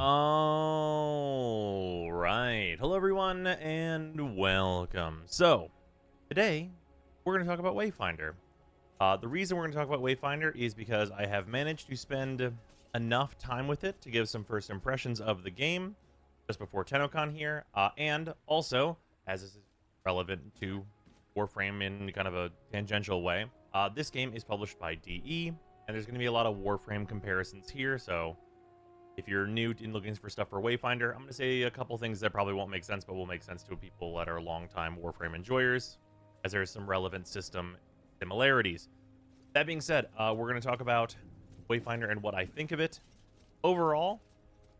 All right. Hello, everyone, and welcome. So, today, we're going to talk about Wayfinder. The reason we're going to talk about Wayfinder is because I have managed to spend enough time with it to give some first impressions of the game just before TennoCon here, and also, as this is relevant to Warframe in kind of a tangential way, this game is published by DE, and there's going to be a lot of Warframe comparisons here, so if you're new and looking for stuff for Wayfinder, I'm going to say a couple things that probably won't make sense, but will make sense to people that are longtime Warframe enjoyers, as there's some relevant system similarities. That being said, we're going to talk about Wayfinder and what I think of it. Overall,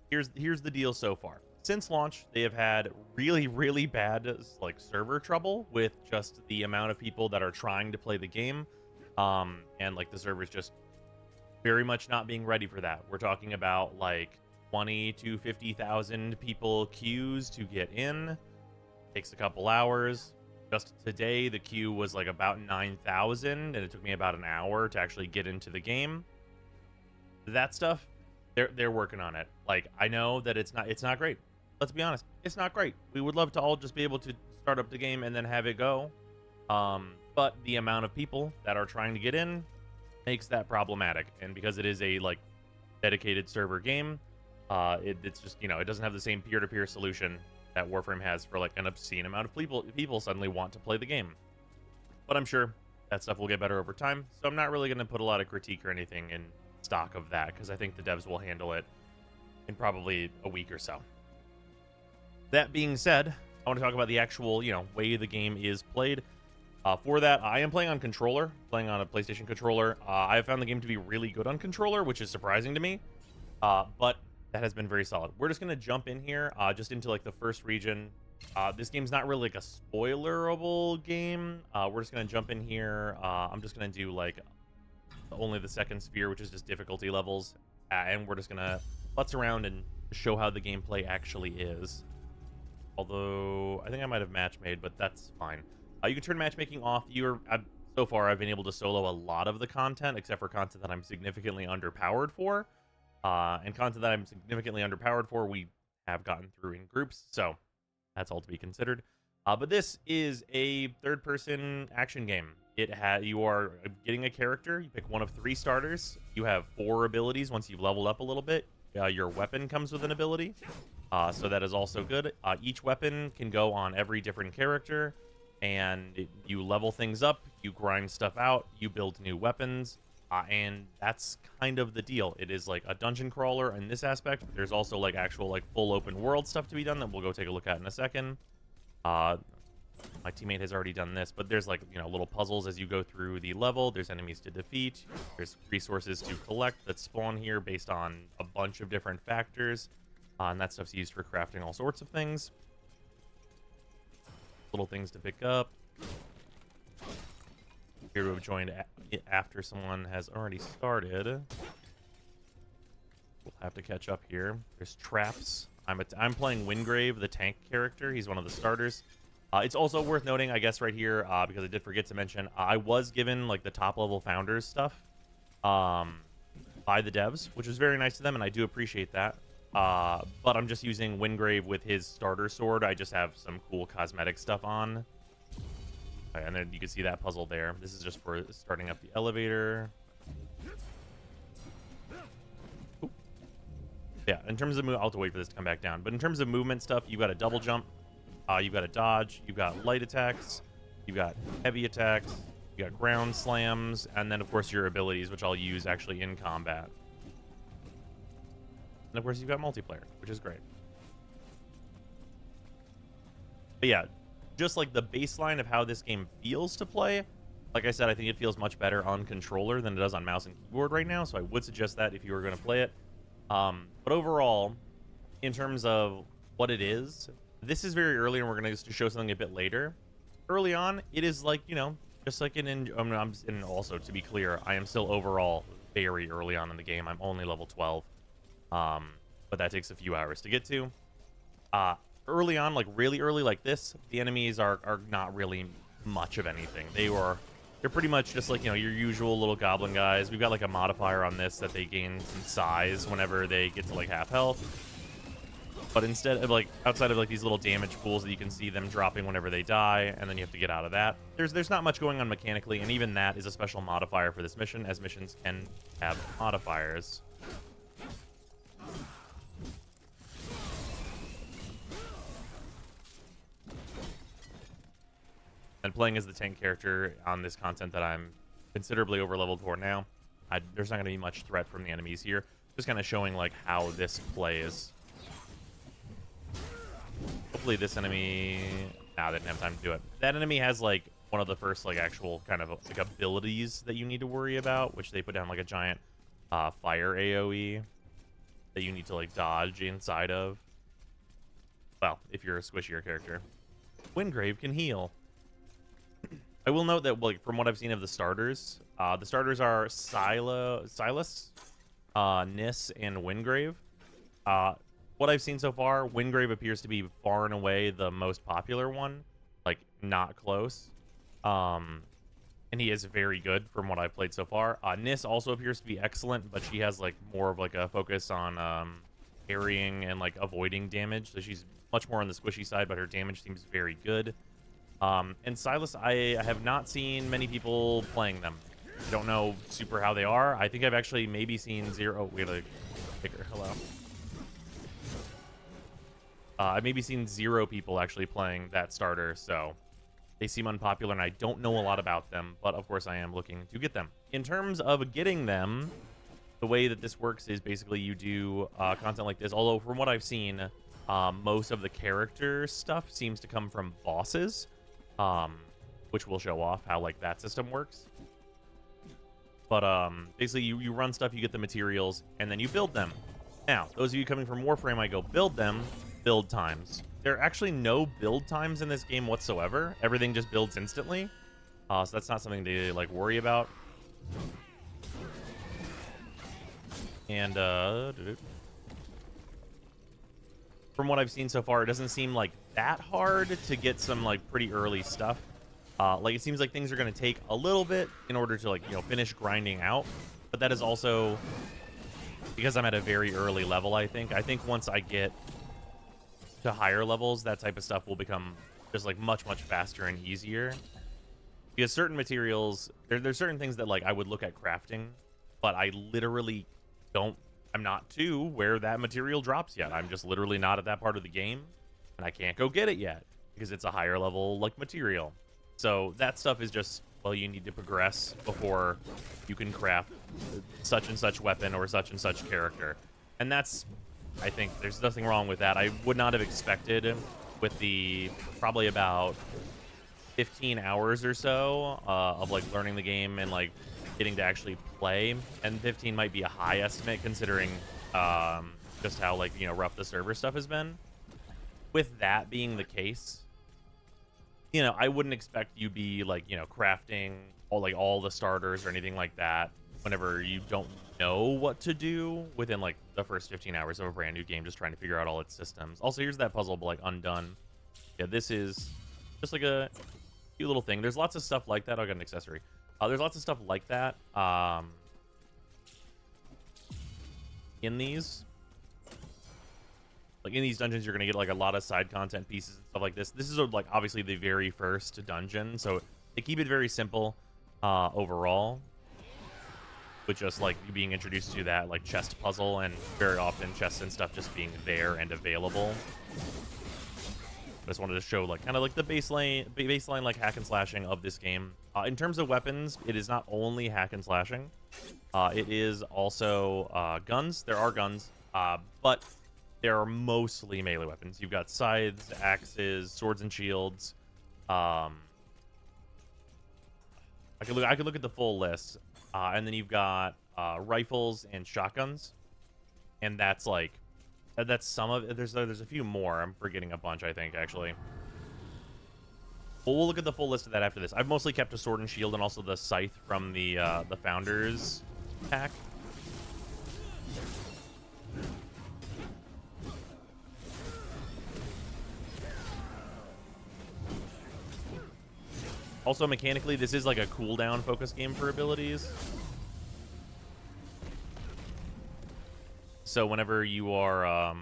here's the deal so far. Since launch, they have had really bad server trouble with just the amount of people that are trying to play the game, and the servers just very much not being ready for that. We're talking about 20 to 50,000 people queues to get in. Takes a couple hours. Just today, the queue was about 9,000, and it took me about an hour to actually get into the game. That stuff, they're working on it. I know that it's not great. Let's be honest, it's not great. We would love to all just be able to start up the game and then have it go. But the amount of people that are trying to get in makes that problematic, and because it is a dedicated server game, it's just it doesn't have the same peer-to-peer solution that Warframe has for an obscene amount of people suddenly want to play the game. But I'm sure that stuff will get better over time, so I'm not really going to put a lot of critique or anything in stock of that, because I think the devs will handle it in probably a week or so. That being said, I want to talk about the actual way the game is played. For that, I am playing on controller, playing on a PlayStation controller. I have found the game to be really good on controller, which is surprising to me, but that has been very solid. We're just going to jump in here, just into the first region. This game's not really a spoilerable game. We're just going to jump in here. I'm just going to do only the second sphere, which is just difficulty levels, and we're just going to putz around and show how the gameplay actually is. Although, I think I might have match made, but that's fine. You can turn matchmaking off. So far, I've been able to solo a lot of the content, except for content that I'm significantly underpowered for. And content that I'm significantly underpowered for, we have gotten through in groups, so that's all to be considered. But this is a third-person action game. You are getting a character. You pick one of 3 starters. You have 4 abilities once you've leveled up a little bit. Your weapon comes with an ability, so that is also good. Each weapon can go on every different character, and you level things up, you grind stuff out, you build new weapons, and that's kind of the deal. It is a dungeon crawler in this aspect, but there's also actual full open world stuff to be done that we'll go take a look at in a second. My teammate has already done this, but there's little puzzles as you go through the level. There's enemies to defeat. There's resources to collect that spawn here based on a bunch of different factors, and that stuff's used for crafting all sorts of things. Little things to pick up. Here to have joined after someone has already started. We'll have to catch up here. There's traps. I'm playing Wingrave, the tank character. He's one of the starters. It's also worth noting, I guess, right here, because I did forget to mention, I was given the top level founders stuff by the devs, which was very nice to them, and I do appreciate that. But I'm just using Wingrave with his starter sword. I just have some cool cosmetic stuff on. Okay, and then you can see that puzzle there. This is just for starting up the elevator. Ooh. Yeah, in terms of I'll have to wait for this to come back down. But in terms of movement stuff, you've got a double jump. You've got a dodge. You've got light attacks. You've got heavy attacks. You got ground slams. And then, of course, your abilities, which I'll use actually in combat. And of course, you've got multiplayer, which is great. But yeah, just the baseline of how this game feels to play, like I said, I think it feels much better on controller than it does on mouse and keyboard right now, so I would suggest that if you were going to play it. But overall, in terms of what it is, this is very early, and we're going to show something a bit later. Early on, it is just and also, to be clear, I am still overall very early on in the game. I'm only level 12. But that takes a few hours to get to. Early on, really early like this, the enemies are not really much of anything. They're pretty much just your usual little goblin guys. We've got a modifier on this that they gain some size whenever they get to half health. But instead of like outside of like these little damage pools that you can see them dropping whenever they die, and then you have to get out of that. There's not much going on mechanically, and even that is a special modifier for this mission, as missions can have modifiers. And playing as the tank character on this content that I'm considerably overleveled for now, there's not going to be much threat from the enemies here. Just kind of showing like how this plays. Hopefully this enemy... Nah, they didn't have time to do it. That enemy has like one of the first like actual kind of like abilities that you need to worry about, which they put down like a giant fire AoE that you need to like dodge inside of. Well, if you're a squishier character. Wingrave can heal. I will note that, like, from what I've seen of the starters are Silas, Nis, and Wingrave. What I've seen so far, Wingrave appears to be far and away the most popular one, like, not close. And he is very good from what I've played so far. Nis also appears to be excellent, but she has, like, more of, like, a focus on parrying and, like, avoiding damage. So she's much more on the squishy side, but her damage seems very good. And Silas, I have not seen many people playing them. I don't know super how they are. I think I've actually maybe seen zero... Oh, we got a kicker. Hello. I've maybe seen 0 people actually playing that starter, so they seem unpopular, and I don't know a lot about them, but of course I am looking to get them. In terms of getting them, the way that this works is basically you do content like this, although from what I've seen, most of the character stuff seems to come from bosses. Which will show off how like that system works. But basically you run stuff, you get the materials, and then you build them. Now, those of you coming from Warframe, I go build them, build times. There are actually no build times in this game whatsoever. Everything just builds instantly. So that's not something to like worry about. And from what I've seen so far, it doesn't seem like that hard to get some like pretty early stuff. Like it seems like things are going to take a little bit in order to like, you know, finish grinding out. But that is also because I'm at a very early level, I think. I think once I get to higher levels, that type of stuff will become just like much, much faster and easier. Because certain materials, there's certain things that like I would look at crafting, but I literally I'm not to where that material drops yet. I'm just literally not at that part of the game, and I can't go get it yet because it's a higher level like material. So that stuff is just, well, you need to progress before you can craft such and such weapon or such and such character. And that's, I think there's nothing wrong with that. I would not have expected with the probably about 15 hours or so of like learning the game and like getting to actually play, and 15 might be a high estimate considering just how like, you know, rough the server stuff has been. With that being the case, you know, I wouldn't expect you be like, you know, crafting all the starters or anything like that whenever you don't know what to do within like the first 15 hours of a brand new game, just trying to figure out all its systems. Also, here's that puzzle, but like undone. Yeah, this is just like a cute little thing. There's lots of stuff like that. I'll get an accessory. There's lots of stuff like that in these. Like in these dungeons, you're gonna get like a lot of side content pieces and stuff like this. This is like obviously the very first dungeon, so they keep it very simple overall, with just like you being introduced to that like chest puzzle, and very often chests and stuff just being there and available. I just wanted to show like kind of like the baseline like hack and slashing of this game. In terms of weapons, it is not only hack and slashing. It is also guns. There are guns, but there are mostly melee weapons. You've got scythes, axes, swords and shields. I could look at the full list, and then you've got rifles and shotguns, and that's like that's some of it. There's a few more. I'm forgetting a bunch, I think, actually. But we'll look at the full list of that after this. I've mostly kept a sword and shield and also the scythe from the Founders pack. Also, mechanically, this is like a cooldown focus game for abilities. So whenever you are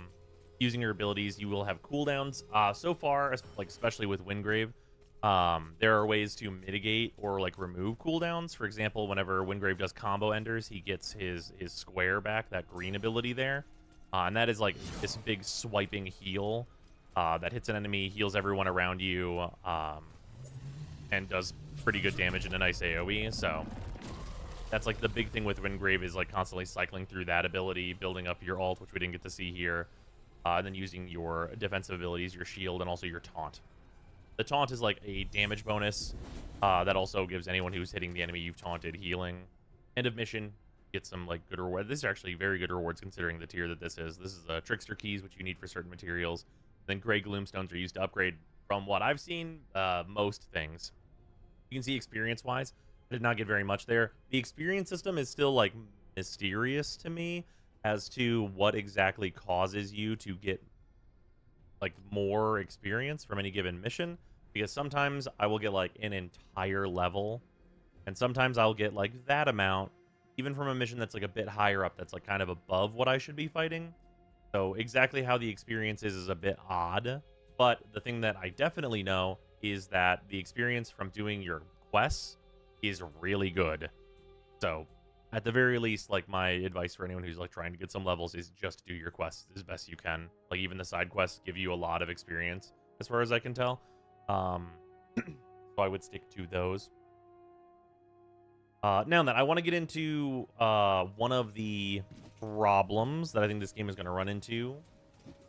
using your abilities, you will have cooldowns. So far, like especially with Wingrave, there are ways to mitigate or like remove cooldowns. For example, whenever Wingrave does combo enders, he gets his square back, that green ability there, and that is like this big swiping heal that hits an enemy, heals everyone around you, and does pretty good damage in a nice AoE. So that's like the big thing with Wingrave, is like constantly cycling through that ability, building up your ult, which we didn't get to see here, and then using your defensive abilities, your shield, and also your taunt. The taunt is like a damage bonus that also gives anyone who's hitting the enemy you've taunted healing. End of mission, get some like good reward. These are actually very good rewards considering the tier that this is. This is Trickster Keys, which you need for certain materials. Then Gray Gloomstones are used to upgrade, from what I've seen, most things. You can see experience-wise, I did not get very much there. The experience system is still like mysterious to me as to what exactly causes you to get like more experience from any given mission, because sometimes I will get like an entire level, and sometimes I'll get like that amount even from a mission that's like a bit higher up, that's like kind of above what I should be fighting. So exactly how the experience is a bit odd, but the thing that I definitely know is that the experience from doing your quests is really good. So at the very least, like, my advice for anyone who's like trying to get some levels is just do your quests as best you can. Like, even the side quests give you a lot of experience as far as I can tell. So I would stick to those. Now that I want to get into one of the problems that I think this game is going to run into,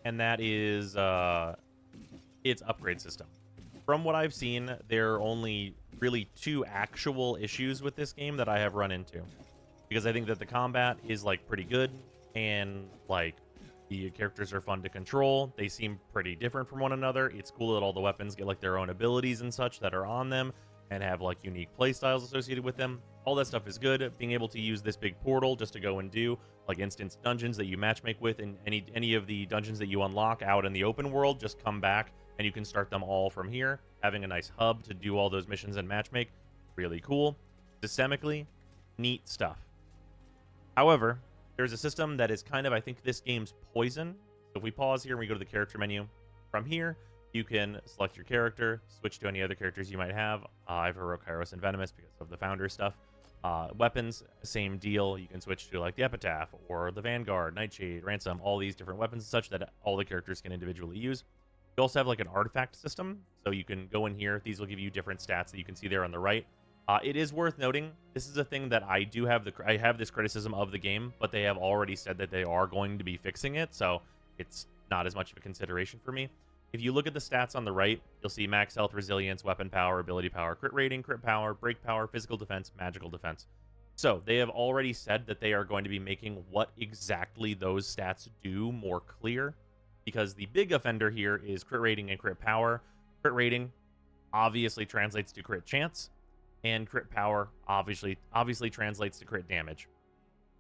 and that is its upgrade system. From what I've seen, there are only really two actual issues with this game that I have run into, because I think that the combat is like pretty good, and like the characters are fun to control. They seem pretty different from one another. It's cool that all the weapons get like their own abilities and such that are on them and have like unique playstyles associated with them. All that stuff is good. Being able to use this big portal just to go and do like instance dungeons that you matchmake with, and any of the dungeons that you unlock out in the open world, just come back and you can start them all from here. Having a nice hub to do all those missions and matchmake, really cool. Systemically, neat stuff. However, there's a system that is kind of, I think, this game's poison. So if we pause here and we go to the character menu, from here, you can select your character, switch to any other characters you might have. I have Heroic, Kairos, and Venomous because of the founder stuff. Weapons, same deal. You can switch to like the Epitaph or the Vanguard, Nightshade, Ransom, all these different weapons and such that all the characters can individually use. You also have like an artifact system, so you can go in here. These will give you different stats that you can see there on the right. It is worth noting, this is a thing that I do have I have this criticism of the game, but they have already said that they are going to be fixing it, so it's not as much of a consideration for me. If you look at the stats on the right, you'll see max health, resilience, weapon power, ability power, crit rating, crit power, break power, physical defense, magical defense. So they have already said that they are going to be making what exactly those stats do more clear, because the big offender here is crit rating and crit power. Crit rating obviously translates to crit chance, and crit power obviously translates to crit damage.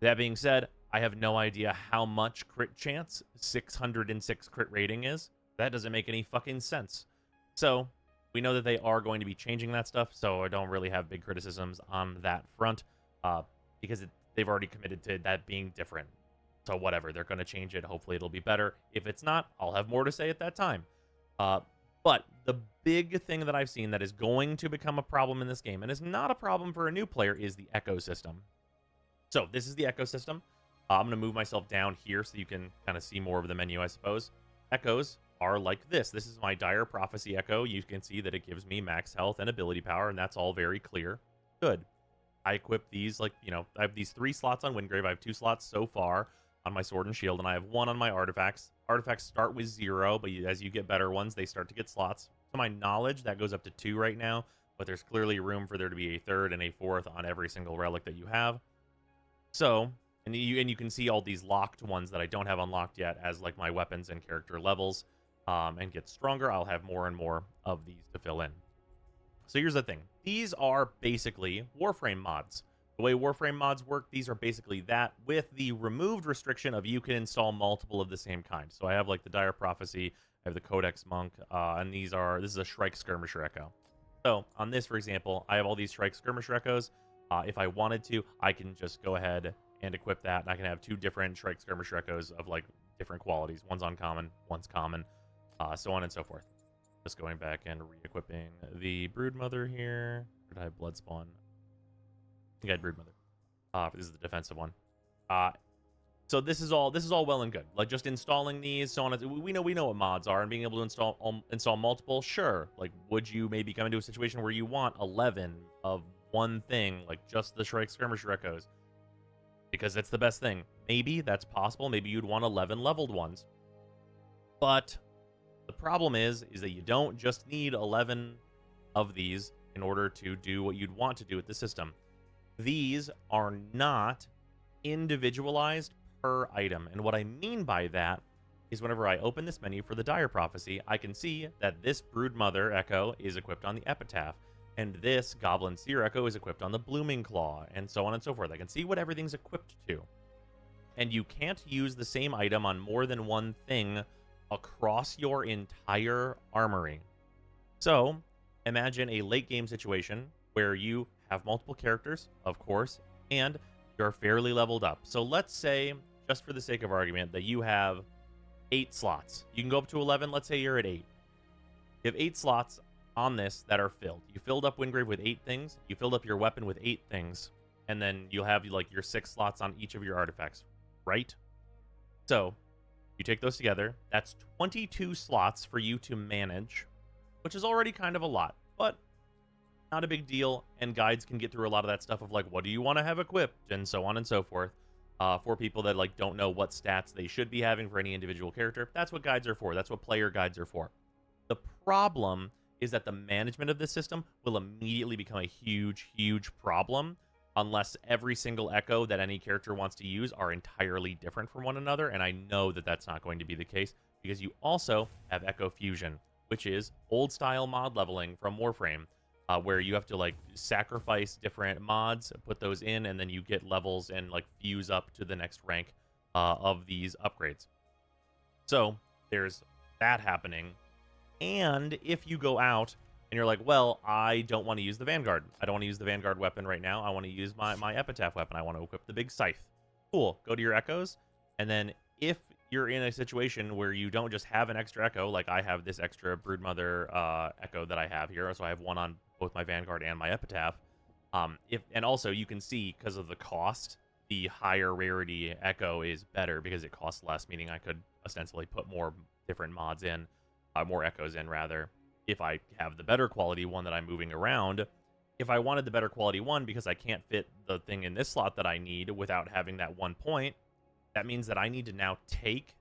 That being said, I have no idea how much crit chance 606 crit rating is. That doesn't make any fucking sense. So we know that they are going to be changing that stuff, so I don't really have big criticisms on that front, because they've already committed to that being different. So whatever, they're going to change it. Hopefully it'll be better. If it's not, I'll have more to say at that time. But the big thing that I've seen that is going to become a problem in this game, and is not a problem for a new player, is the echo system. So this is the echo system. I'm going to move myself down here so you can kind of see more of the menu, I suppose. Echoes are like this. This is my Dire Prophecy Echo. You can see that it gives me max health and ability power, and that's all very clear. Good. I equip these, like, you know, I have these 3 slots on Wingrave. I have 2 slots so far on my Sword and Shield, and I have 1 on my Artifacts. Artifacts start with 0, but as you get better ones, they start to get slots. To my knowledge, that goes up to 2 right now, but there's clearly room for there to be a 3rd and a 4th on every single relic that you have. So, and you can see all these locked ones that I don't have unlocked yet as like my weapons and character levels and get stronger. I'll have more and more of these to fill in. So here's the thing. These are basically Warframe mods. The way Warframe mods work, these are basically that, with the removed restriction of you can install multiple of the same kind. So I have like the Dire Prophecy, I have the Codex Monk, and this is a Shrike Skirmisher Echo. So on this, for example, I have all these Shrike Skirmisher Echoes. If I wanted to, I can just go ahead and equip that, and I can have 2 different Shrike Skirmisher Echoes of like different qualities. One's uncommon, one's common, so on and so forth. Just going back and re-equipping the Broodmother here. Or did I have Blood Spawn? I think I had Broodmother. This is the defensive one. So this is all well and good. Like just installing these, so on. We know what mods are, and being able to install multiple. Sure. Like, would you maybe come into a situation where you want 11 of one thing, like just the Shrike Skirmisher Echoes, because it's the best thing? Maybe that's possible. Maybe you'd want 11 leveled ones. But the problem is that you don't just need 11 of these in order to do what you'd want to do with the system. These are not individualized per item. And what I mean by that is whenever I open this menu for the Dire Prophecy, I can see that this Broodmother Echo is equipped on the Epitaph, and this Goblin Seer Echo is equipped on the Blooming Claw, and so on and so forth. I can see what everything's equipped to. And you can't use the same item on more than one thing across your entire armory. So imagine a late game situation where you have multiple characters, of course, and you're fairly leveled up. So let's say, just for the sake of argument, that you have 8 slots. You can go up to 11. Let's say you're at 8. You have 8 slots on this that are filled. You filled up Wingrave with 8 things. You filled up your weapon with 8 things. And then you'll have like your 6 slots on each of your artifacts, right? So you take those together. That's 22 slots for you to manage, which is already kind of a lot, but not a big deal. And guides can get through a lot of that stuff of like, what do you want to have equipped, and so on and so forth. For people that like don't know what stats they should be having for any individual character, that's what guides are for. That's what player guides are for. The problem is that the management of this system will immediately become a huge problem unless every single echo that any character wants to use are entirely different from one another. And I know that that's not going to be the case because you also have Echo Fusion, which is old style mod leveling from Warframe, where you have to like sacrifice different mods, put those in, and then you get levels and like fuse up to the next rank of these upgrades. So there's that happening. And if you go out and you're like, well, I don't want to use the Vanguard. I don't want to use the Vanguard weapon right now. I want to use my Epitaph weapon. I want to equip the big scythe. Cool. Go to your Echoes. And then if you're in a situation where you don't just have an extra Echo, like I have this extra Broodmother Echo that I have here, so I have one on both my Vanguard and my Epitaph. And also you can see, because of the cost, the higher rarity Echo is better because it costs less, meaning I could ostensibly put more different mods in, more Echoes in rather, if I have the better quality one that I'm moving around. If I wanted the better quality one because I can't fit the thing in this slot that I need without having that 1 point, that means that I need to now take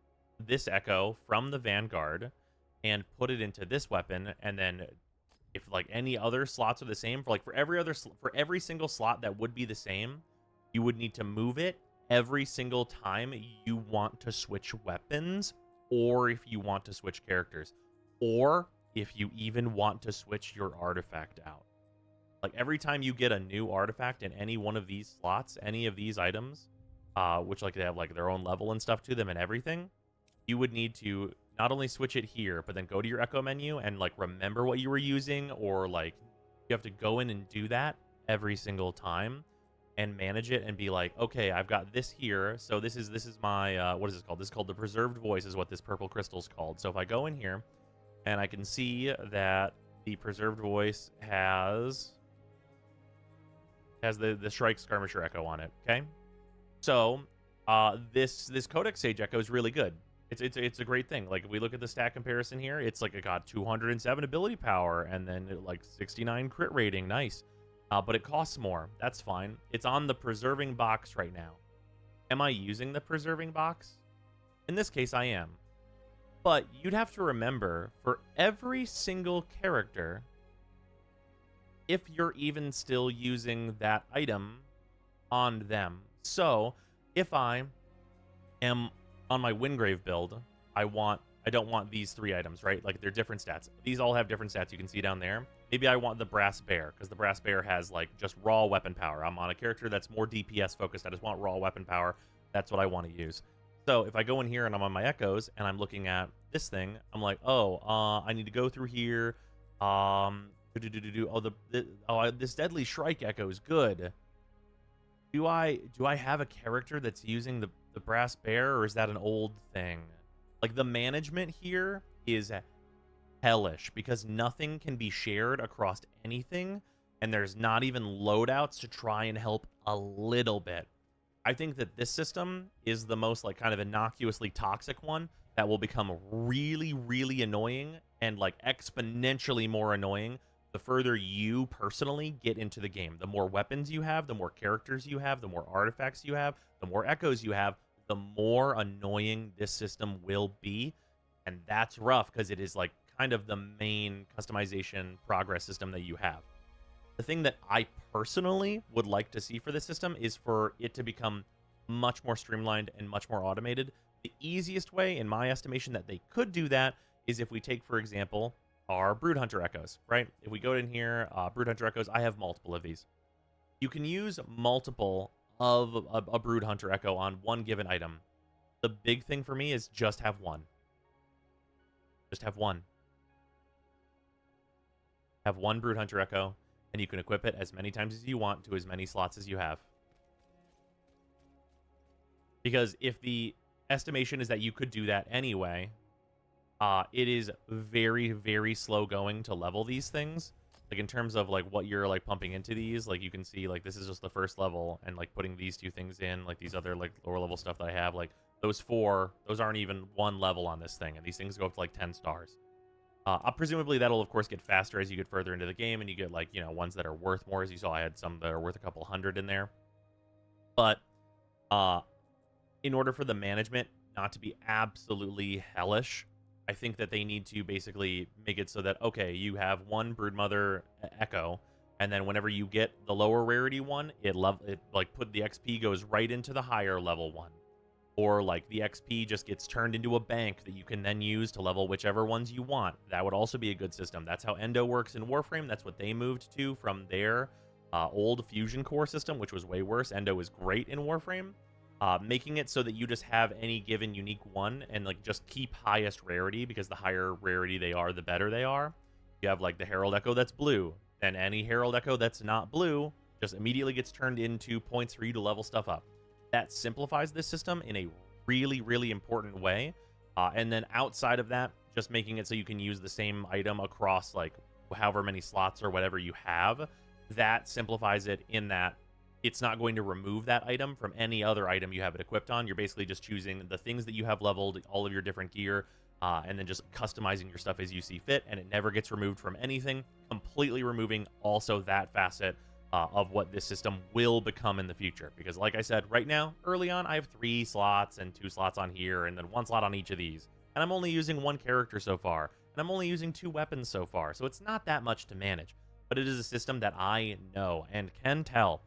this Echo from the Vanguard and put it into this weapon, and then if like any other slots are the same, for every single slot that would be the same, you would need to move it every single time you want to switch weapons, or if you want to switch characters, or if you even want to switch your artifact out. Like every time you get a new artifact in any one of these slots, any of these items, which like they have like their own level and stuff to them and everything, you would need to not only switch it here, but then go to your Echo menu and like remember what you were using, or like you have to go in and do that every single time and manage it and be like, okay, I've got this here. So this is my, what is this called? This is called the Preserved Voice is what this purple crystal's called. So if I go in here and I can see that the Preserved Voice has the Shrike Skirmisher Echo on it, okay? So this Codex Sage Echo is really good. It's a great thing. Like if we look at the stat comparison here, it's like it got 207 ability power and then like 69 crit rating, nice. But it costs more. That's fine. It's on the preserving box right now. Am I using the preserving box? In this case, I am. But you'd have to remember, for every single character, if you're even still using that item on them. So if I am on my Wingrave build, I don't want these 3 items, right? Like they're different stats. These all have different stats. You can see down there. Maybe I want the Brass Bear because the Brass Bear has like just raw weapon power. I'm on a character that's more DPS focused. I just want raw weapon power. That's what I want to use. So if I go in here and I'm on my Echoes and I'm looking at this thing, I'm like, oh, I need to go through here. This Deadly Shrike Echo is good. do I have a character that's using the brass bear, or is that an old thing? Like, the management here is hellish because nothing can be shared across anything, and there's not even loadouts to try and help a little bit. I think that this system is the most like kind of innocuously toxic one that will become really, really annoying and like exponentially more annoying the further you personally get into the game. The more weapons you have, the more characters you have, the more artifacts you have, the more echoes you have, the more annoying this system will be. And that's rough because it is like kind of the main customization progress system that you have. The thing that I personally would like to see for this system is for it to become much more streamlined and much more automated. The easiest way, in my estimation, that they could do that is if we take, for example, our Broodhunter Echoes, right? If we go in here, Broodhunter Echoes, I have multiple of these. You can use multiple of a Broodhunter Echo on one given item. The big thing for me is just have one. Just have one. Have one Broodhunter Echo, and you can equip it as many times as you want to as many slots as you have. Because if the estimation is that you could do that anyway, it is very, very slow going to level these things. Like, in terms of, like, what you're, like, pumping into these, like, you can see, like, this is just the first level, and, like, putting these two things in, like, these other, like, lower level stuff that I have, like, those aren't even one level on this thing, and these things go up to, like, 10 stars. Presumably, that'll, of course, get faster as you get further into the game, and you get, like, you know, ones that are worth more. As you saw, I had some that are worth a couple hundred in there. But, in order for the management not to be absolutely hellish, I think that they need to basically make it so that, okay, you have one Broodmother Echo, and then whenever you get the lower rarity one, it like put the XP goes right into the higher level one. Or like the XP just gets turned into a bank that you can then use to level whichever ones you want. That would also be a good system. That's how Endo works in Warframe. That's what they moved to from their old Fusion Core system, which was way worse. Endo is great in Warframe. Making it so that you just have any given unique one and like just keep highest rarity, because the higher rarity they are, the better they are. You have like the Herald Echo that's blue, then any Herald Echo that's not blue just immediately gets turned into points for you to level stuff up. That simplifies this system in a really, really important way. And then outside of that, just making it so you can use the same item across like however many slots or whatever you have. That simplifies it in that it's not going to remove that item from any other item you have it equipped on. You're basically just choosing the things that you have leveled, all of your different gear, and then just customizing your stuff as you see fit, and it never gets removed from anything, completely removing also that facet of what this system will become in the future. Because like I said, right now, early on, I have 3 slots and 2 slots on here, and then 1 slot on each of these. And I'm only using 1 character so far, and I'm only using 2 weapons so far, so it's not that much to manage. But it is a system that I know and can tell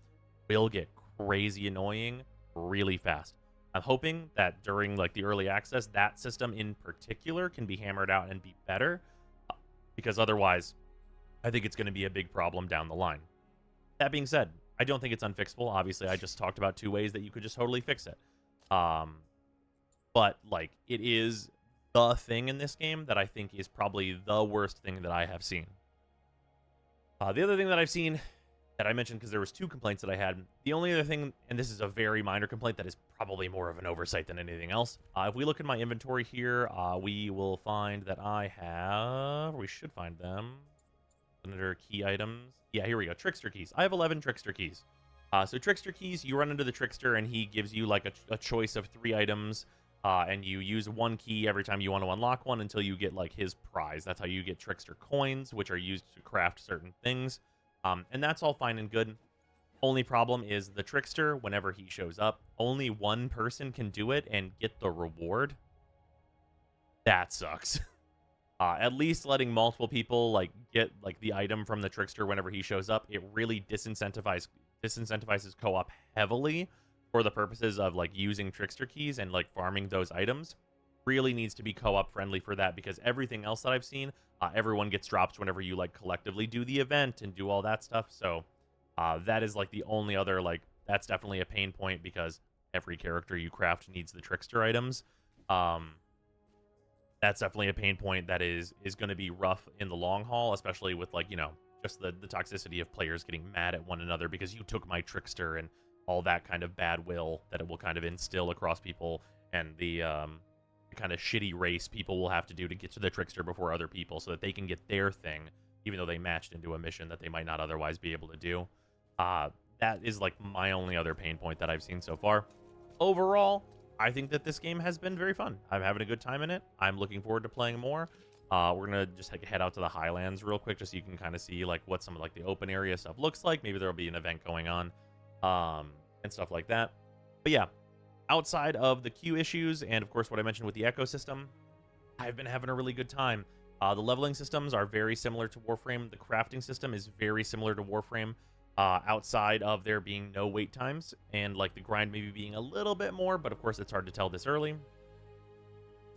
will get crazy annoying really fast. I'm hoping that during like the early access, that system in particular can be hammered out and be better, because otherwise I think it's going to be a big problem down the line. That being said, I don't think it's unfixable. Obviously, I just talked about 2 ways that you could just totally fix it. But like, it is the thing in this game that I think is probably the worst thing that I have seen. The other thing that I've seen that I mentioned, because there was 2 complaints that I had. The only other thing, and this is a very minor complaint that is probably more of an oversight than anything else. If we look at my inventory here, we will find that I have, we should find them under key items. Yeah, here we go. Trickster keys. I have 11 Trickster keys. So Trickster keys, you run into the Trickster and he gives you like a choice of 3 items. And you use 1 key every time you want to unlock one until you get like his prize. That's how you get Trickster coins, which are used to craft certain things. And that's all fine and good. Only problem is the Trickster, whenever he shows up, only 1 person can do it and get the reward. That sucks. At least letting multiple people like get like the item from the Trickster whenever he shows up, it really disincentivizes co-op heavily for the purposes of like using Trickster keys and like farming those items. Really needs to be co-op friendly for that, because everything else that I've seen, everyone gets drops whenever you like collectively do the event and do all that stuff. So that is like the only other, like, that's definitely a pain point, because every character you craft needs the Trickster items. That's definitely a pain point that is going to be rough in the long haul, especially with like, you know, just the toxicity of players getting mad at one another because you took my Trickster and all that kind of bad will that it will kind of instill across people, and the kind of shitty race people will have to do to get to the trickster before other people so that they can get their thing, even though they matched into a mission that they might not otherwise be able to do. That is like my only other pain point that I've seen so far. Overall, I think that this game has been very fun. I'm having a good time in it. I'm looking forward to playing more. We're gonna just like head out to the Highlands real quick, just so you can kind of see like what some of like the open area stuff looks like. Maybe there'll be an event going on, and stuff like that. But yeah, outside of the queue issues and of course what I mentioned with the ecosystem, I've been having a really good time. The leveling systems are very similar to Warframe. The crafting system is very similar to Warframe. Outside of there being no wait times and like the grind maybe being a little bit more, but of course it's hard to tell this early.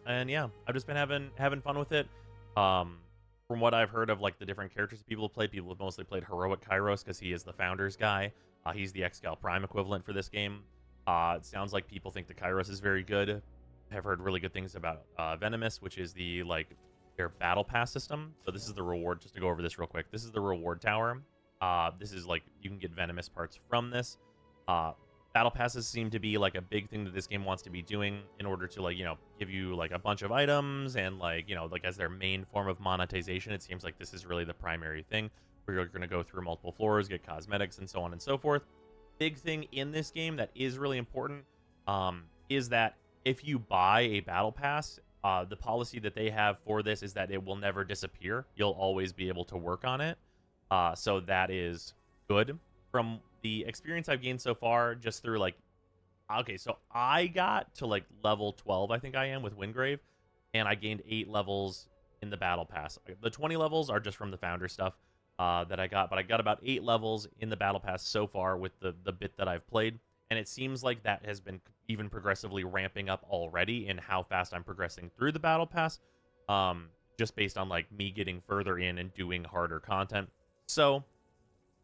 And yeah, I've just been having fun with it. From what I've heard of like the different characters that people have played, people have mostly played Heroic Kairos because he is the founder's guy. He's the Excal Prime equivalent for this game. It sounds like people think the Kairos is very good. I've heard really good things about Venomous, which is the like their battle pass system. So this is the reward, just to go over this real quick. This is the reward tower. This is like you can get Venomous parts from this. Battle passes seem to be like a big thing that this game wants to be doing in order to like, you know, give you like a bunch of items and like, you know, like as their main form of monetization. It seems like this is really the primary thing where you're going to go through multiple floors, get cosmetics and so on and so forth. Big thing in this game that is really important is that if you buy a battle pass, the policy that they have for this is that it will never disappear. You'll always be able to work on it. So that is good. From the experience I've gained so far, just through like, okay, so I got to like level 12, I think I am, with Wingrave, and I gained 8 levels in the battle pass. The 20 levels are just from the founder stuff that I got, but I got about 8 levels in the battle pass so far with the bit that I've played, and it seems like that has been even progressively ramping up already in how fast I'm progressing through the battle pass, just based on like me getting further in and doing harder content. So,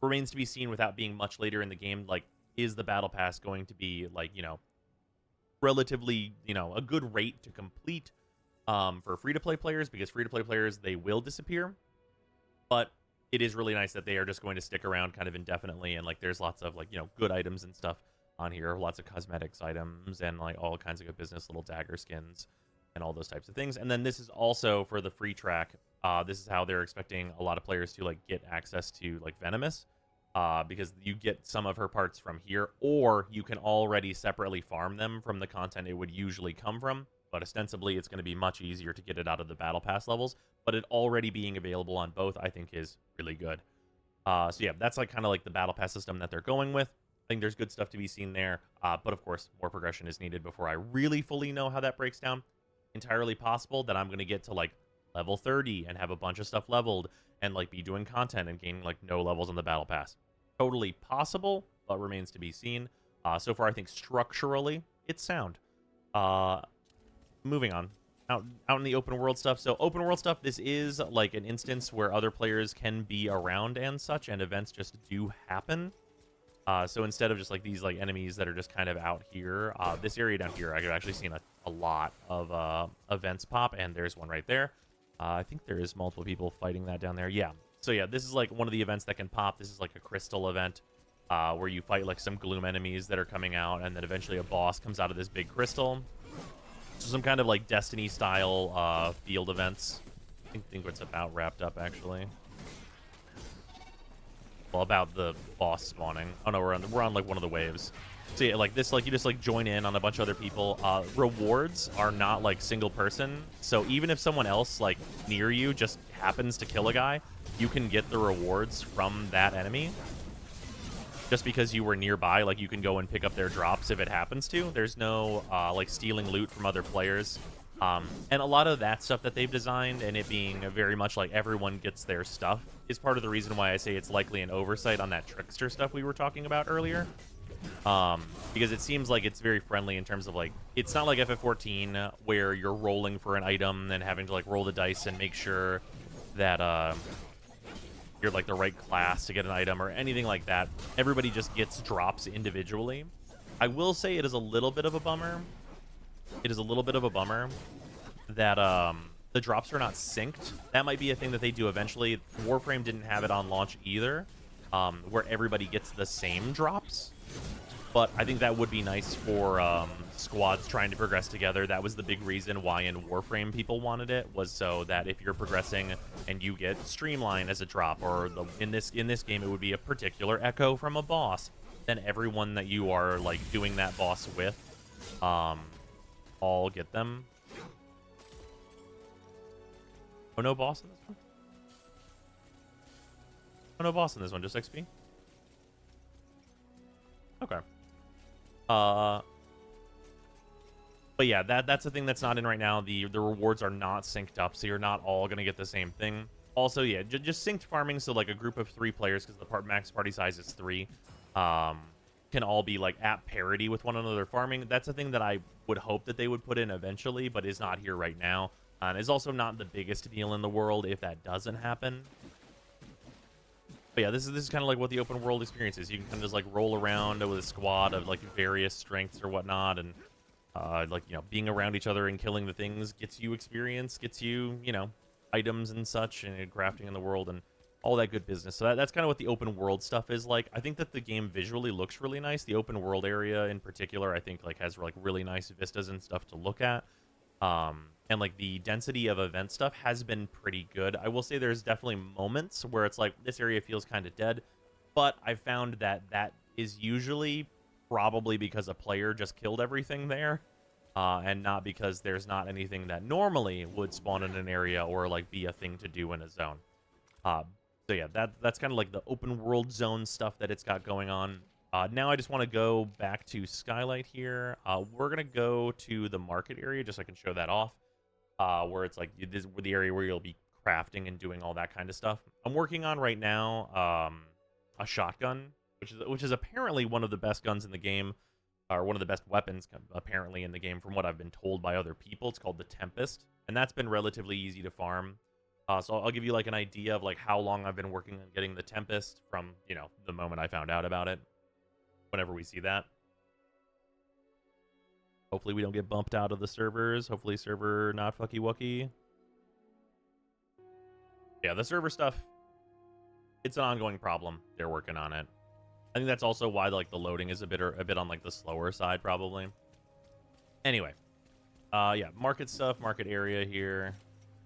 remains to be seen without being much later in the game, like, is the battle pass going to be, like, you know, relatively, you know, a good rate to complete for free-to-play players, because free-to-play players, they will disappear, but it is really nice that they are just going to stick around kind of indefinitely, and, like, there's lots of, like, you know, good items and stuff on here, lots of cosmetics items, and, like, all kinds of good business, little dagger skins, and all those types of things. And then this is also for the free track. This is how they're expecting a lot of players to like get access to like Venomous, because you get some of her parts from here, or you can already separately farm them from the content it would usually come from. But ostensibly, it's going to be much easier to get it out of the battle pass levels. But it already being available on both, I think, is really good. So yeah, that's like kind of like the battle pass system that they're going with. I think there's good stuff to be seen there. But of course, more progression is needed before I really fully know how that breaks down. Entirely possible that I'm going to get to like level 30 and have a bunch of stuff leveled and like be doing content and gaining like no levels on the battle pass. Totally possible, but remains to be seen. So far, I think structurally it's sound. Moving on. Out in the open world stuff. So open world stuff, this is like an instance where other players can be around and such, and events just do happen. So instead of just like these like enemies that are just kind of out here, this area down here, I've actually seen a lot of events pop, and there's one right there. I think there is multiple people fighting that down there. Yeah. So yeah, this is like one of the events that can pop. This is like a crystal event where you fight like some gloom enemies that are coming out, and then eventually a boss comes out of this big crystal. So some kind of like Destiny style field events. I think what's about wrapped up actually. Well, about the boss spawning. Oh no, we're on like one of the waves. So yeah, like this, like you just like join in on a bunch of other people. Rewards are not like single person, so even if someone else like near you just happens to kill a guy, you can get the rewards from that enemy. Just because you were nearby, like you can go and pick up their drops if it happens to. There's no like stealing loot from other players. And a lot of that stuff that they've designed, and it being very much like everyone gets their stuff, is part of the reason why I say it's likely an oversight on that trickster stuff we were talking about earlier. Because it seems like it's very friendly in terms of like, it's not like FF14 where you're rolling for an item and having to like roll the dice and make sure that you're like the right class to get an item or anything like that. Everybody just gets drops individually. I will say it is a little bit of a bummer. It is a little bit of a bummer that the drops are not synced. That might be a thing that they do eventually. Warframe didn't have it on launch either, where everybody gets the same drops. but I think that would be nice for squads trying to progress together. That was the big reason why in Warframe people wanted it, was so that if you're progressing and you get Streamline as a drop, or in this game it would be a particular echo from a boss, then everyone that you are like doing that boss with, all get them. Oh, no boss in this one? Oh, no boss in this one, just XP? Okay. But yeah, that's the thing that's not in right now. The rewards are not synced up, so you're not all gonna get the same thing. Also, yeah, just synced farming, so like a group of 3 players, because the max party size is 3, can all be like at parity with one another farming. That's a thing that I would hope that they would put in eventually, but is not here right now. And is also not the biggest deal in the world if that doesn't happen. But yeah, this is kind of like what the open world experience is. You can kind of just like roll around with a squad of like various strengths or whatnot, and like, you know, being around each other and killing the things gets you experience, gets you, you know, items and such, and crafting in the world and all that good business. So that's kind of what the open world stuff is like. I think that the game visually looks really nice. The open world area in particular, I think like has like really nice vistas and stuff to look at. And like the density of event stuff has been pretty good. I will say there's definitely moments where it's like this area feels kind of dead, but I found that that is usually probably because a player just killed everything there, and not because there's not anything that normally would spawn in an area or like be a thing to do in a zone. So yeah, that's kind of like the open world zone stuff that it's got going on. Now I just want to go back to Skylight here. We're going to go to the market area just so I can show that off, where it's like this, the area where you'll be crafting and doing all that kind of stuff. I'm working on right now a shotgun, which is apparently one of the best guns in the game, or one of the best weapons apparently in the game from what I've been told by other people. It's called the Tempest, and that's been relatively easy to farm. So I'll give you like an idea of like how long I've been working on getting the Tempest from, you know, the moment I found out about it. Whenever we see that. Hopefully we don't get bumped out of the servers. Hopefully server not fucky wucky. Yeah, the server stuff, it's an ongoing problem. They're working on it. I think that's also why like the loading is a bit on like the slower side probably. Anyway, yeah, market stuff, market area here.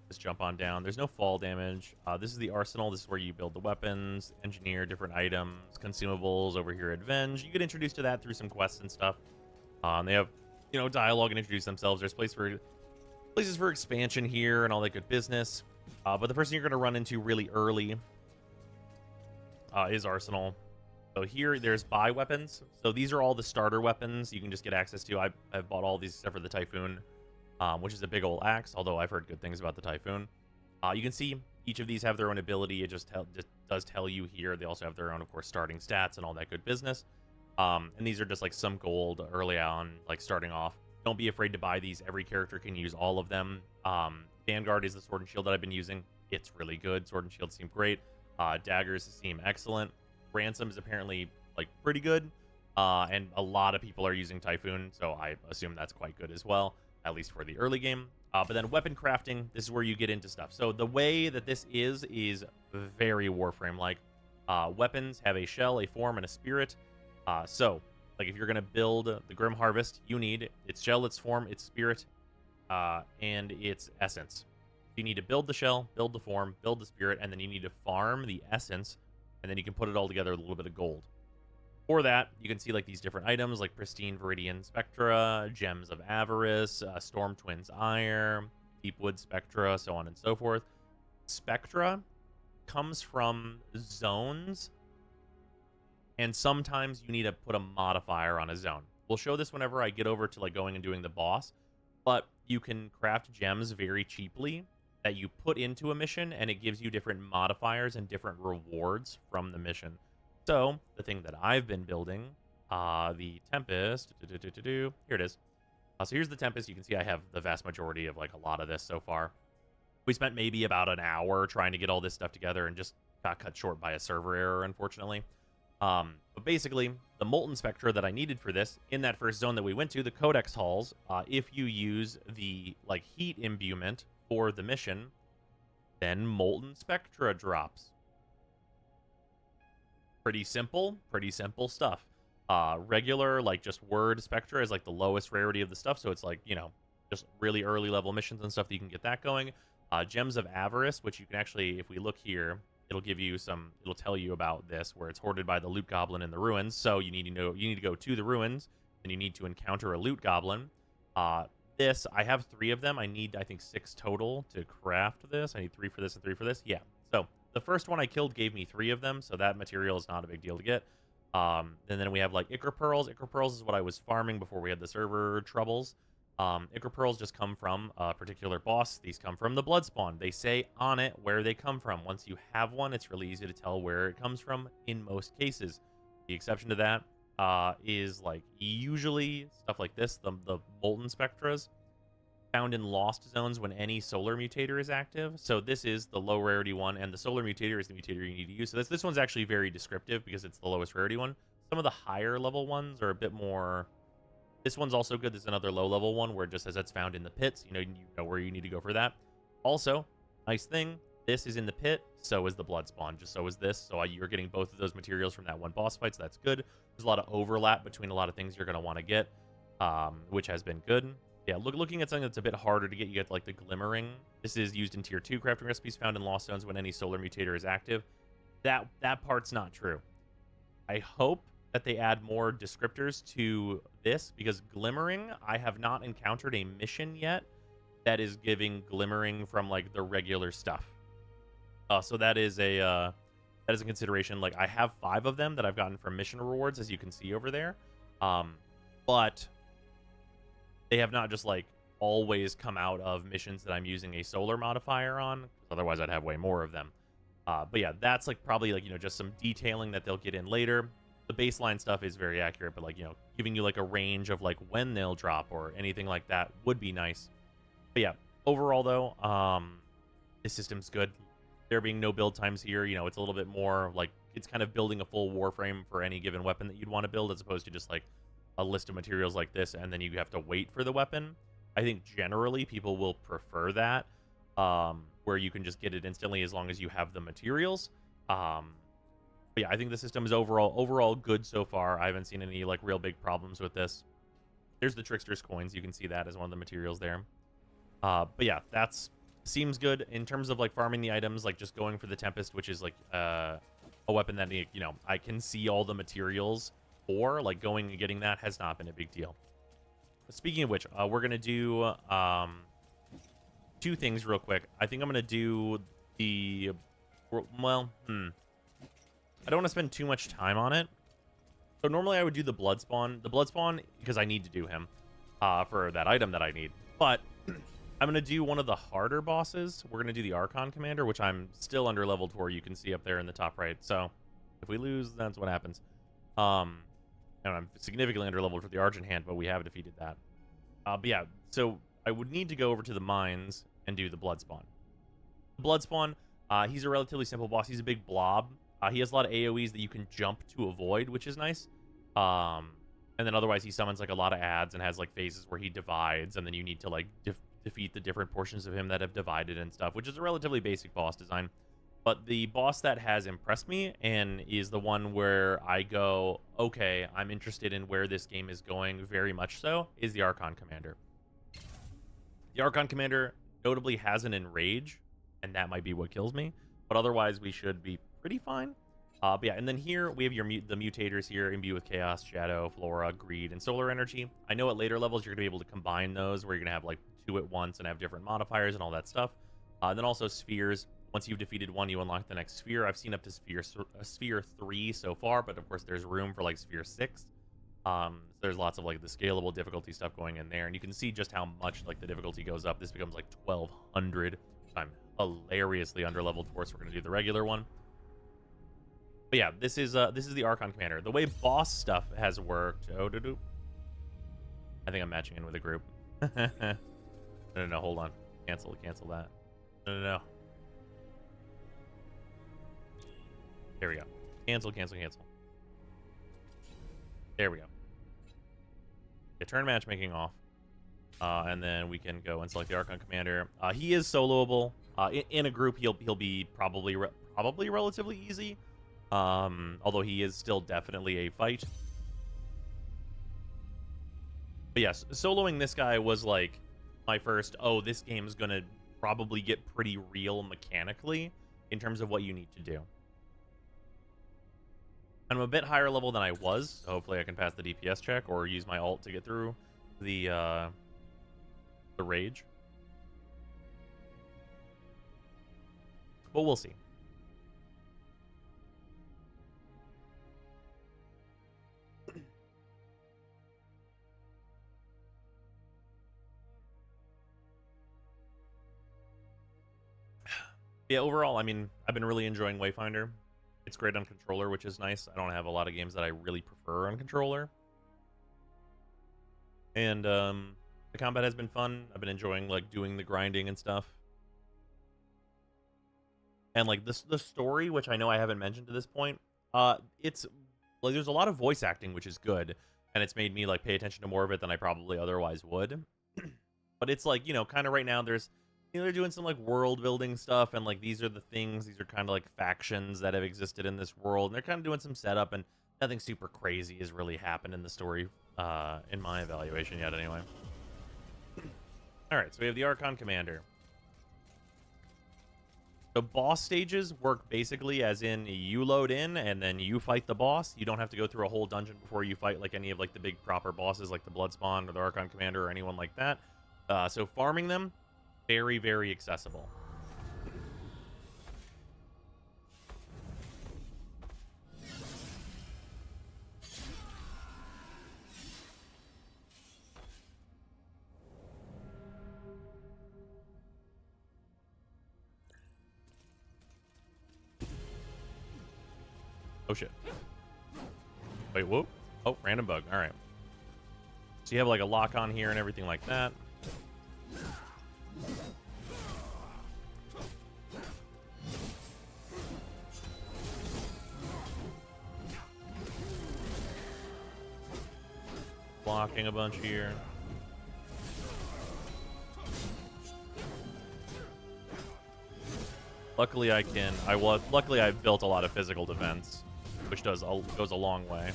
Just jump on down. There's no fall damage. This is the arsenal. This is where you build the weapons, engineer different items, consumables. Over here at Venge, you get introduced to that through some quests and stuff. They have, you know, dialogue and introduce themselves. There's places for expansion here and all that good business. But the person you're going to run into really early is Arsenal. So here, there's buy weapons. So these are all the starter weapons you can just get access to. I've bought all these except for the Typhoon, which is a big old axe, although I've heard good things about the Typhoon. You can see each of these have their own ability. It just does tell you here. They also have their own, of course, starting stats and all that good business. And these are just like some gold early on, like starting off. Don't be afraid to buy these. Every character can use all of them. Vanguard is the sword and shield that I've been using. It's really good. Sword and shield seem great. Daggers seem excellent. Ransom is apparently like pretty good. And a lot of people are using Typhoon, so I assume that's quite good as well, at least for the early game. But then weapon crafting, this is where you get into stuff. So the way that this is very Warframe-like. Weapons have a shell, a form, and a spirit. So, like if you're going to build the Grim Harvest, you need its shell, its form, its spirit, and its essence. You need to build the shell, build the form, build the spirit, and then you need to farm the essence, and then you can put it all together with a little bit of gold. For that, you can see like these different items like Pristine Viridian Spectra, Gems of Avarice, Storm Twins Ire, Deepwood Spectra, so on and so forth. Spectra comes from zones, and sometimes you need to put a modifier on a zone. We'll show this whenever I get over to like going and doing the boss, but you can craft gems very cheaply that you put into a mission, and it gives you different modifiers and different rewards from the mission. So, the thing that I've been building, the Tempest, here it is. So here's the Tempest. You can see I have the vast majority of like a lot of this so far. We spent maybe about an hour trying to get all this stuff together and just got cut short by a server error, unfortunately. But basically, the Molten Spectra that I needed for this, in that first zone that we went to, the Codex Halls, if you use the like heat imbuement for the mission, then Molten Spectra drops. Pretty simple stuff. Regular, like, just word Spectra is, like, the lowest rarity of the stuff, so it's, like, you know, just really early level missions and stuff that you can get that going. Gems of Avarice, which you can actually, if we look here, it'll give you some, it'll tell you about this, where it's hoarded by the loot goblin in the ruins, so you need to know, you need to go to the ruins, and you need to encounter a loot goblin. This, I have 3 of them. I need, I think, 6 total to craft this. I need 3 for this and 3 for this. Yeah, so the first one I killed gave me 3 of them, so that material is not a big deal to get. And then we have like Ichor Pearls. Ichor Pearls is what I was farming before we had the server troubles. Ichor Pearls just come from a particular boss. These come from the Bloodspawn. They say on it where they come from. Once you have one, it's really easy to tell where it comes from in most cases. The exception to that is like usually stuff like this, the Molten Spectras, found in lost zones when any solar mutator is active. So this is the low rarity one, and the solar mutator is the mutator you need to use. So this one's actually very descriptive because it's the lowest rarity one. Some of the higher level ones are a bit more. This one's also good. There's another low level one where it just says it's found in the pits. You know where you need to go for that. Also, nice thing, this is in the pit. So is the Bloodspawn. Just so is this. So you're getting both of those materials from that one boss fight. So that's good. There's a lot of overlap between a lot of things you're going to want to get, which has been good. Yeah, looking at something that's a bit harder to get, you get like the Glimmering. This is used in tier 2 crafting recipes found in lost zones when any solar mutator is active. That part's not true. I hope that they add more descriptors to this, because Glimmering, I have not encountered a mission yet that is giving Glimmering from like the regular stuff. So that is a consideration. Like, I have 5 of them that I've gotten from mission rewards, as you can see over there. But they have not just like always come out of missions that I'm using a solar modifier on. Otherwise, I'd have way more of them. But yeah, that's like probably like, just some detailing that they'll get in later. The baseline stuff is very accurate, but like, giving you like a range of like when they'll drop or anything like that would be nice. But yeah, overall though, this system's good. There being no build times here, it's a little bit more like it's kind of building a full warframe for any given weapon that you'd want to build, as opposed to just like a list of materials like this and then you have to wait for the weapon. I think generally people will prefer that, where you can just get it instantly as long as you have the materials. But yeah, I think the system is overall good so far. I haven't seen any like real big problems with this. There's the Trickster's coins. You can see that as one of the materials there. But yeah, seems good in terms of like farming the items, like just going for the Tempest, which is like a weapon that I can see all the materials. Or like going and getting that has not been a big deal. Speaking of which, we're gonna do 2 things real quick. I think I'm gonna do the I don't want to spend too much time on it. So normally I would do the Bloodspawn, because I need to do him for that item that I need. But I'm gonna do one of the harder bosses. We're gonna do the Archon Commander, which I'm still under leveled for. You can see up there in the top right. So if we lose, that's what happens. And I'm significantly underleveled for the Argent Hand, but we have defeated that. But yeah, so I would need to go over to the mines and do the Bloodspawn. Bloodspawn, he's a relatively simple boss. He's a big blob. He has a lot of AoEs that you can jump to avoid, which is nice. And then otherwise he summons like a lot of adds and has like phases where he divides, and then you need to like defeat the different portions of him that have divided and stuff, which is a relatively basic boss design. But the boss that has impressed me and is the one where I go, okay, I'm interested in where this game is going very much so, is the Archon Commander. The Archon Commander notably has an Enrage, and that might be what kills me. But otherwise, we should be pretty fine. But yeah, and then here we have the mutators here, imbue with Chaos, Shadow, Flora, Greed, and Solar Energy. I know at later levels you're going to be able to combine those, where you're going to have like 2 at once and have different modifiers and all that stuff. And then also Spheres. Once you've defeated one, you unlock the next sphere. I've seen up to sphere 3 so far, but of course there's room for like sphere 6. So there's lots of like the scalable difficulty stuff going in there, and you can see just how much like the difficulty goes up. This becomes like 1200. I'm hilariously underleveled for, so we're gonna do the regular one. But yeah, this is the Archon Commander. The way boss stuff has worked. I think I'm matching in with a group. No, hold on. Cancel that. No. There we go. Cancel. There we go. Yeah, turn matchmaking off. And then we can go and select the Archon Commander. He is soloable. In a group, he'll be probably relatively easy. Although he is still definitely a fight. But yes, soloing this guy was like my first, oh, this game is going to probably get pretty real mechanically in terms of what you need to do. I'm a bit higher level than I was, so hopefully I can pass the DPS check or use my ult to get through the rage. But we'll see. Yeah, overall, I mean, I've been really enjoying Wayfinder. It's great on controller, which is nice. I don't have a lot of games that I really prefer on controller. And the combat has been fun. I've been enjoying like doing the grinding and stuff. And like the story, which I know I haven't mentioned to this point, it's like there's a lot of voice acting, which is good, and it's made me like pay attention to more of it than I probably otherwise would. But it's like, you know, kind of right now there's, you know, they're doing some like world building stuff, and like these are the things, these are kind of like factions that have existed in this world, and they're kind of doing some setup, and nothing super crazy has really happened in the story, in my evaluation yet, anyway. All right, so we have the Archon Commander. The boss stages work basically as in you load in and then you fight the boss. You don't have to go through a whole dungeon before you fight like any of like the big proper bosses like the Bloodspawn or the Archon Commander or anyone like that. So farming them, very, very accessible. Oh, shit. Wait, whoop. Oh, random bug. All right. So you have like a lock on here and everything like that. Blocking a bunch here. Luckily luckily I've built a lot of physical defense, which goes a long way.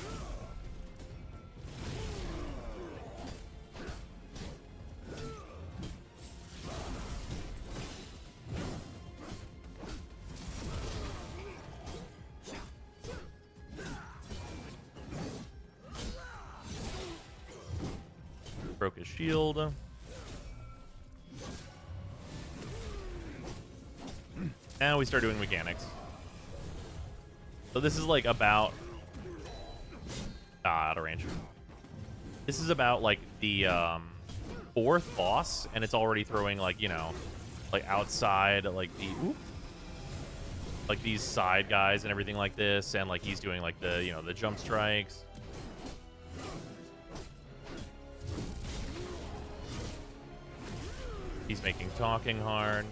Broke his shield. Now we start doing mechanics. So this is like about out of range. This is about like the fourth boss, and it's already throwing like, you know, like outside like like these side guys and everything like this, and like he's doing like the, you know, the jump strikes. He's making talking hard.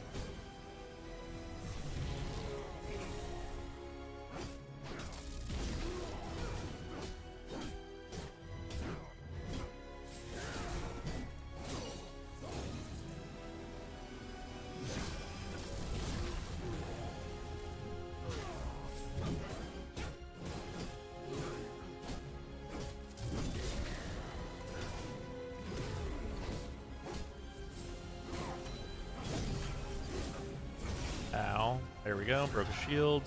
Ow. There we go. Broke a shield.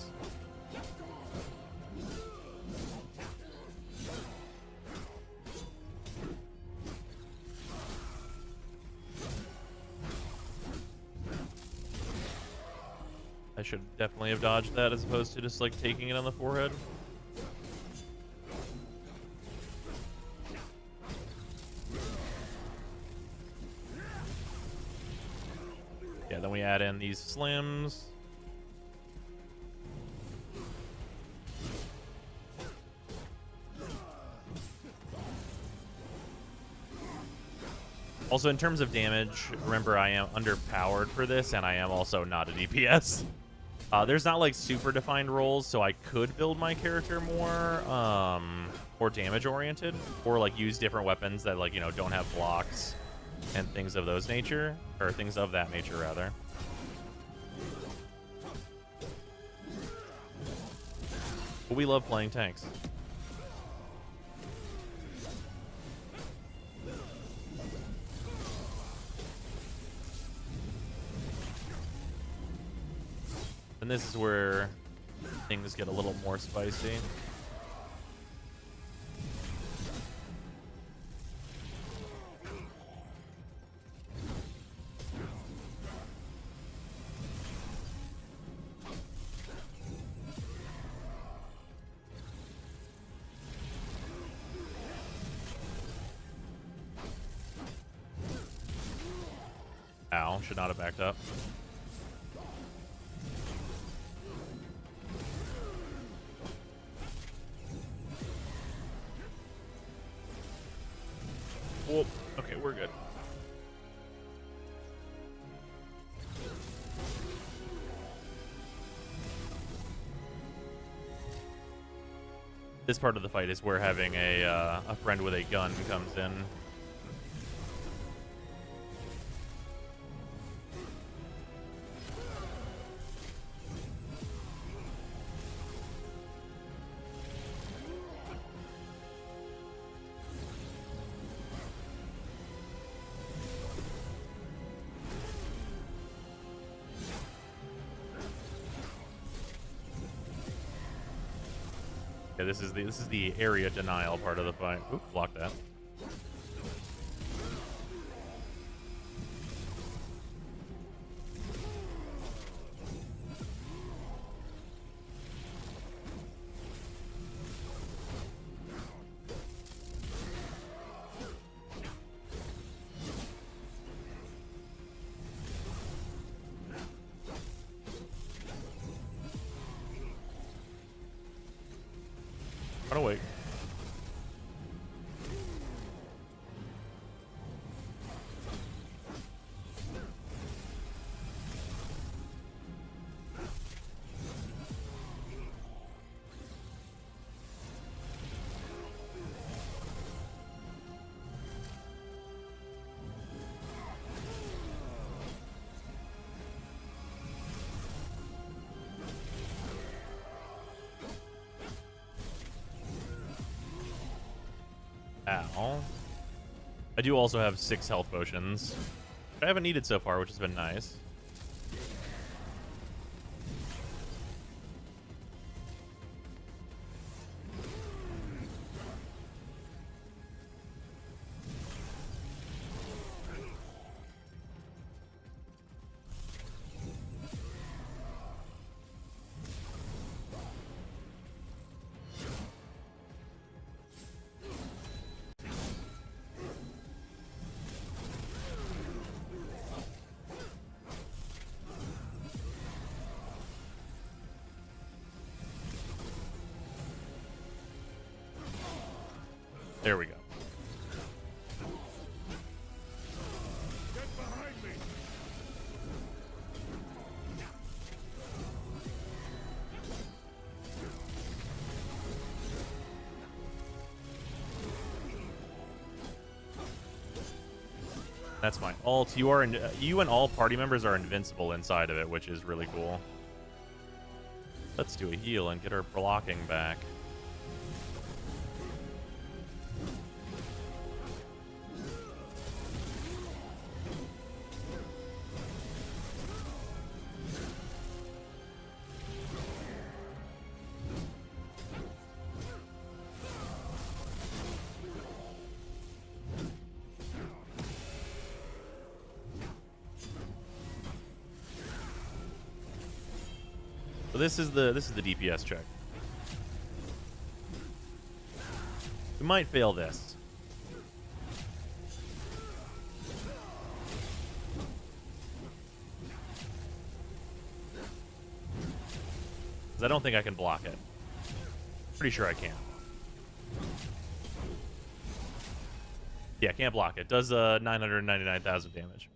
I should definitely have dodged that as opposed to just like taking it on the forehead. Yeah, then we add in these slims. Also, in terms of damage, remember I am underpowered for this, and I am also not a DPS. There's not like super defined roles, so I could build my character more damage oriented, or like use different weapons that, like, you know, don't have blocks and things of those nature, or things of that nature rather. But we love playing tanks. this is where things get a little more spicy. Ow, should not have backed up. Whoop. Okay, we're good. This part of the fight is where having a friend with a gun comes in. Okay, this is the area denial part of the fight. Oop, block that. Run away. Ow. I do also have 6 health potions, which I haven't needed so far, which has been nice. There we go. Get behind me. That's my ult. You and all party members are invincible inside of it, which is really cool. Let's do a heal and get our blocking back. So this is the DPS check. We might fail this. Because I don't think I can block it. Pretty sure I can. Yeah, I can't block it. Does 999,000 damage.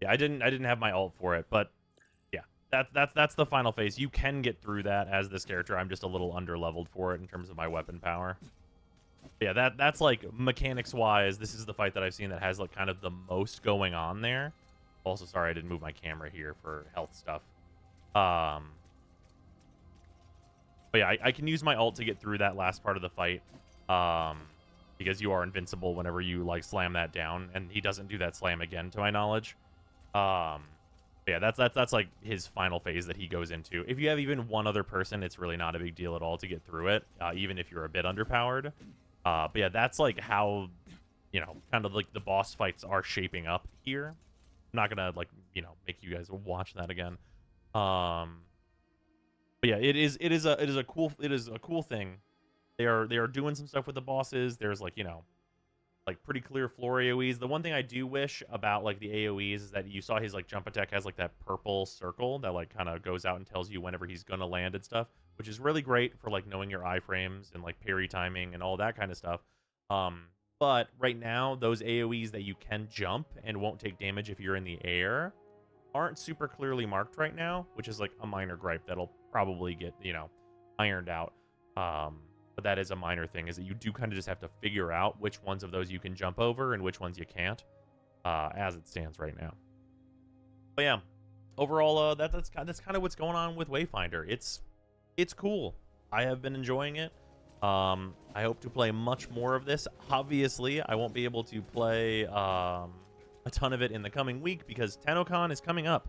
Yeah, I didn't have my ult for it, but that's the final phase. You can get through that as this character. I'm just a little under-leveled for it in terms of my weapon power. But yeah, that's like mechanics-wise, this is the fight that I've seen that has like kind of the most going on there. Also, sorry I didn't move my camera here for health stuff. But yeah, I can use my ult to get through that last part of the fight. Because you are invincible whenever you like slam that down, and he doesn't do that slam again, to my knowledge. But yeah, that's like his final phase that he goes into. If you have even one other person, it's really not a big deal at all to get through it, even if you're a bit underpowered. But yeah, that's like how, you know, kind of like the boss fights are shaping up here. I'm not gonna like, you know, make you guys watch that again. But yeah, it is a cool thing. They are doing some stuff with the bosses. There's like, you know, like pretty clear floor AoEs. The one thing I do wish about like the AoEs is that you saw his like jump attack has like that purple circle that like kind of goes out and tells you whenever he's gonna land and stuff, which is really great for like knowing your iframes and like parry timing and all that kind of stuff. But right now those AoEs that you can jump and won't take damage if you're in the air aren't super clearly marked right now, which is like a minor gripe that'll probably get, you know, ironed out. But that is a minor thing, is that you do kind of just have to figure out which ones of those you can jump over and which ones you can't, as it stands right now. But yeah, overall, that's kind of what's going on with Wayfinder. It's cool. I have been enjoying it. I hope to play much more of this. Obviously, I won't be able to play a ton of it in the coming week because TennoCon is coming up.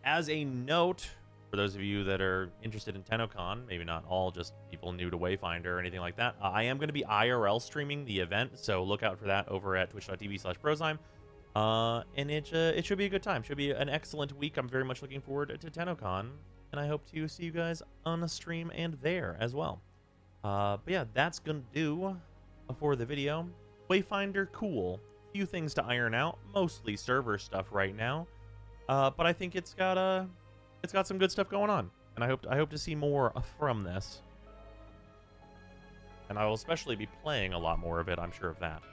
As a note, for those of you that are interested in TennoCon, maybe not all, just people new to Wayfinder or anything like that, I am going to be IRL streaming the event, so look out for that over at twitch.tv/Brozime. And it should be a good time. Should be an excellent week. I'm very much looking forward to TennoCon, and I hope to see you guys on the stream and there as well. But yeah, that's going to do for the video. Wayfinder, cool. Few things to iron out, mostly server stuff right now. But I think it's got some good stuff going on, and I hope to see more from this. And I will especially be playing a lot more of it, I'm sure of that.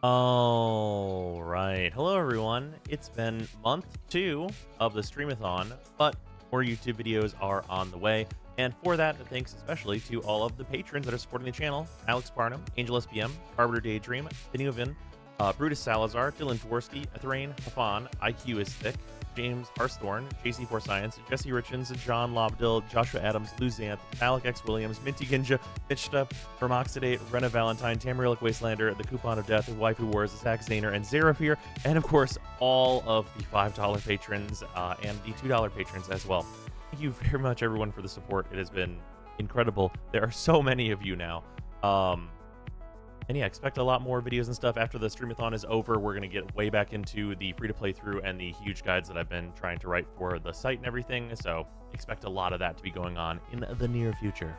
All right, hello everyone. It's been month 2 of the Streamathon, but more YouTube videos are on the way. And for that, thanks especially to all of the patrons that are supporting the channel: Alex Barnum, Angel SBM, Carpenter Daydream, Benuvin, Brutus Salazar, Dylan Dworsky, Ethrain, Hafan, IQ is Thick, James Harsthorne, JC4 Science, Jesse Richens, John Lobdill, Joshua Adams, Luzanth, Alec X. Williams, Minty Ginja, Mitchta, Vermoxidate, Rena Valentine, Tamarilic Wastelander, The Coupon of Death, Waifu Wars, Zach Zaner, and Zerafir, and of course, all of the $5 patrons and the $2 patrons as well. Thank you very much, everyone, for the support. It has been incredible. There are so many of you now. And yeah, expect a lot more videos and stuff after the Streamathon is over. We're going to get way back into the free-to-play through and the huge guides that I've been trying to write for the site and everything. So expect a lot of that to be going on in the near future.